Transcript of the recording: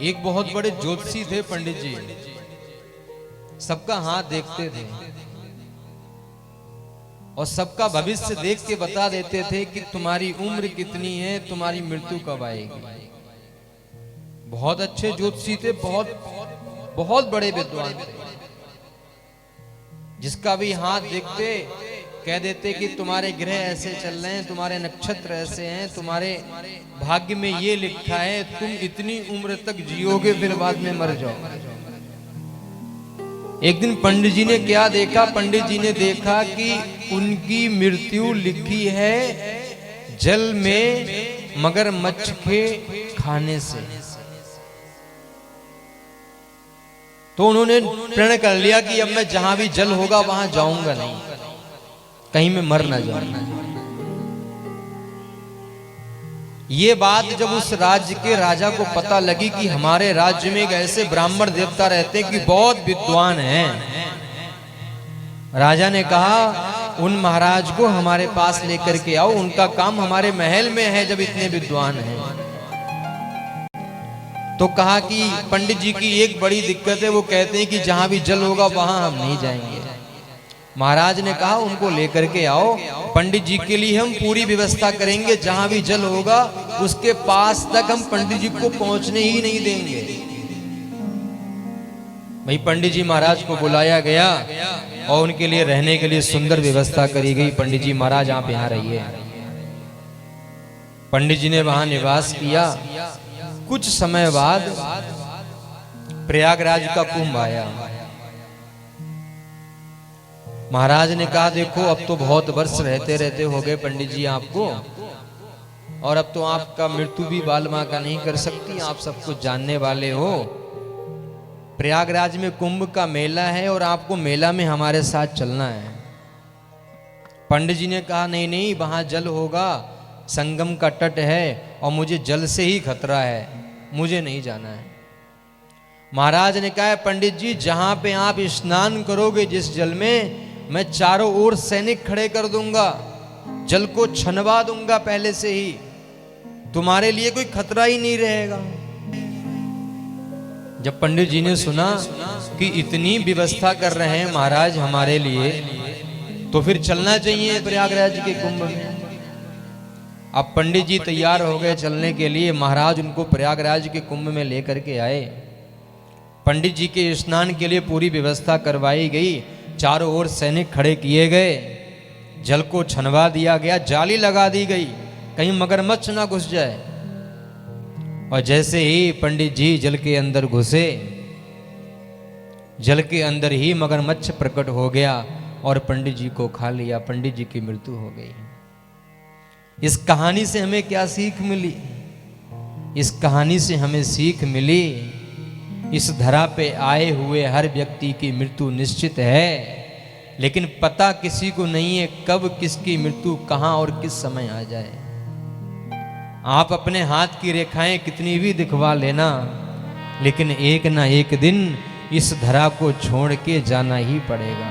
एक बहुत बड़े ज्योतिषी थे पंडित जी, सबका हाथ देखते थे और सबका भविष्य देख के बता देते थे कि तुम्हारी उम्र कितनी है, तुम्हारी मृत्यु कब आएगी। बहुत अच्छे ज्योतिषी थे, बहुत बड़े विद्वान थे। जिसका भी हाथ देखते कह देते कि तुम्हारे ग्रह ऐसे चल रहे हैं, तुम्हारे नक्षत्र ऐसे हैं, तुम्हारे भाग्य में ये लिखा है, तुम इतनी उम्र तक जियोगे, फिर बाद में मर जाओ। एक दिन पंडित जी ने क्या देखा? पंडित जी ने देखा कि उनकी मृत्यु लिखी है जल में मगरमच्छ के खाने से। तो उन्होंने प्रण कर लिया कि अब मैं जहां भी जल होगा वहां जाऊंगा नहीं, कहीं मैं मर ना जाऊं। ये बात जब उस राज्य के राजा को पता लगी कि हमारे राज्य में एक ऐसे ब्राह्मण देवता रहते हैं कि बहुत विद्वान हैं, राजा ने कहा उन महाराज को हमारे पास लेकर के आओ, उनका काम हमारे महल में है जब इतने विद्वान हैं। तो कहा कि पंडित जी की एक बड़ी दिक्कत है, वो कहते हैं कि जहां भी जल होगा वहां हम नहीं जाएंगे। महाराज ने कहा उनको लेकर के आओ, पंडित जी के लिए हम पूरी व्यवस्था करेंगे, जहां भी जल होगा उसके पास तक हम पंडित जी को पहुंचने ही नहीं देंगे। भाई पंडित जी महाराज को बुलाया गया और उनके लिए रहने के लिए सुंदर व्यवस्था करी गई। पंडित जी महाराज आप यहाँ रहिए। पंडित जी ने वहां निवास किया। कुछ समय बाद प्रयागराज का कुंभ आया। महाराज ने कहा देखो अब तो बहुत वर्ष रहते रहते हो गए पंडित जी आपको, और अब तो आपका मृत्यु भी बाल मां का नहीं कर सकती, आप सब कुछ जानने वाले हो। प्रयागराज में कुंभ का मेला है और आपको मेला में हमारे साथ चलना है। पंडित जी ने कहा नहीं नहीं, वहां जल होगा, संगम का तट है और मुझे जल से ही खतरा है, मुझे नहीं जाना है। महाराज ने कहा पंडित जी जहां पे आप स्नान करोगे जिस जल में, मैं चारों ओर सैनिक खड़े कर दूंगा, जल को छनवा दूंगा पहले से ही, तुम्हारे लिए कोई खतरा ही नहीं रहेगा। जब पंडित जी ने सुना कि इतनी व्यवस्था कर रहे हैं महाराज हमारे लिए, तो फिर चलना चाहिए प्रयागराज के कुंभ में। अब पंडित जी तैयार हो गए चलने के लिए। महाराज उनको प्रयागराज के कुंभ में लेकर के आए। पंडित जी के स्नान के लिए पूरी व्यवस्था करवाई गई, चारों ओर सैनिक खड़े किए गए, जल को छनवा दिया गया, जाली लगा दी गई कहीं मगरमच्छ ना घुस जाए। और जैसे ही पंडित जी जल के अंदर घुसे, जल के अंदर ही मगरमच्छ प्रकट हो गया और पंडित जी को खा लिया। पंडित जी की मृत्यु हो गई। इस कहानी से हमें क्या सीख मिली? इस कहानी से हमें सीख मिली इस धरा पे आए हुए हर व्यक्ति की मृत्यु निश्चित है, लेकिन पता किसी को नहीं है कब किसकी मृत्यु कहां और किस समय आ जाए। आप अपने हाथ की रेखाएं कितनी भी दिखवा लेना, लेकिन एक ना एक दिन इस धरा को छोड़ के जाना ही पड़ेगा।